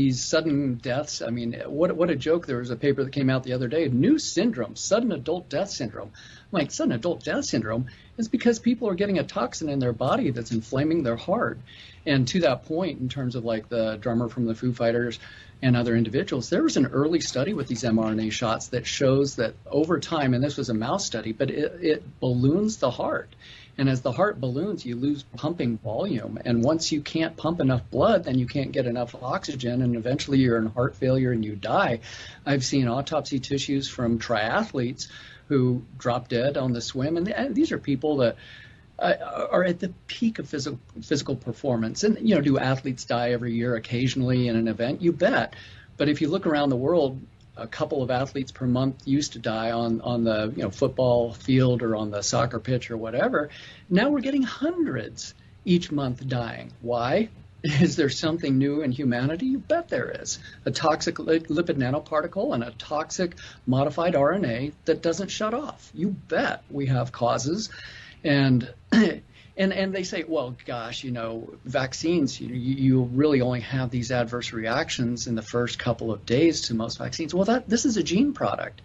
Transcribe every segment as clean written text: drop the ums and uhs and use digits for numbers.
these sudden deaths. I mean, what a joke. There was a paper that came out the other day, new syndrome, sudden adult death syndrome. I'm like, sudden adult death syndrome is because people are getting a toxin in their body that's inflaming their heart. And to that point, in terms of like the drummer from the Foo Fighters and other individuals, there was an early study with these mRNA shots that shows that over time, and this was a mouse study, but it balloons the heart. And as the heart balloons, you lose pumping volume. And once you can't pump enough blood, then you can't get enough oxygen, and eventually you're in heart failure and you die. I've seen autopsy tissues from triathletes who drop dead on the swim. And these are people that are at the peak of physical performance. And, you know, do athletes die every year occasionally in an event? You bet. But if you look around the world, a couple of athletes per month used to die on the football field or on the soccer pitch or whatever. Now we're getting hundreds each month dying. Why? Is there something new in humanity? You bet there is. A toxic lipid nanoparticle and a toxic modified RNA that doesn't shut off. You bet we have causes. And they say, well, gosh, vaccines, you really only have these adverse reactions in the first couple of days to most vaccines. Well, this is a gene product.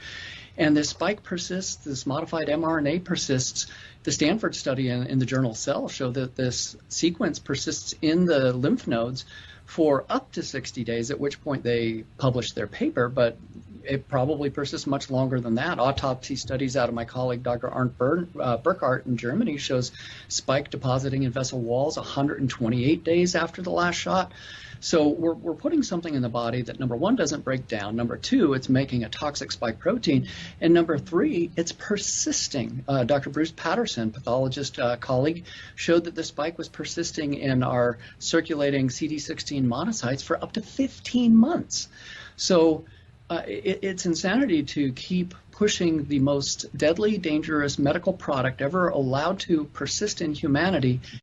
And this spike persists, this modified mRNA persists. The Stanford study in the journal Cell showed that this sequence persists in the lymph nodes for up to 60 days, at which point they published their paper, but it probably persists much longer than that. Autopsy studies out of my colleague, Dr. Arndt Burkhardt in Germany, shows spike depositing in vessel walls 128 days after the last shot. So we're putting something in the body that, number one, doesn't break down. Number two, it's making a toxic spike protein. And number three, it's persisting. Dr. Bruce Patterson, pathologist colleague, showed that the spike was persisting in our circulating CD16 monocytes for up to 15 months. So it's insanity to keep pushing the most deadly, dangerous medical product ever allowed to persist in humanity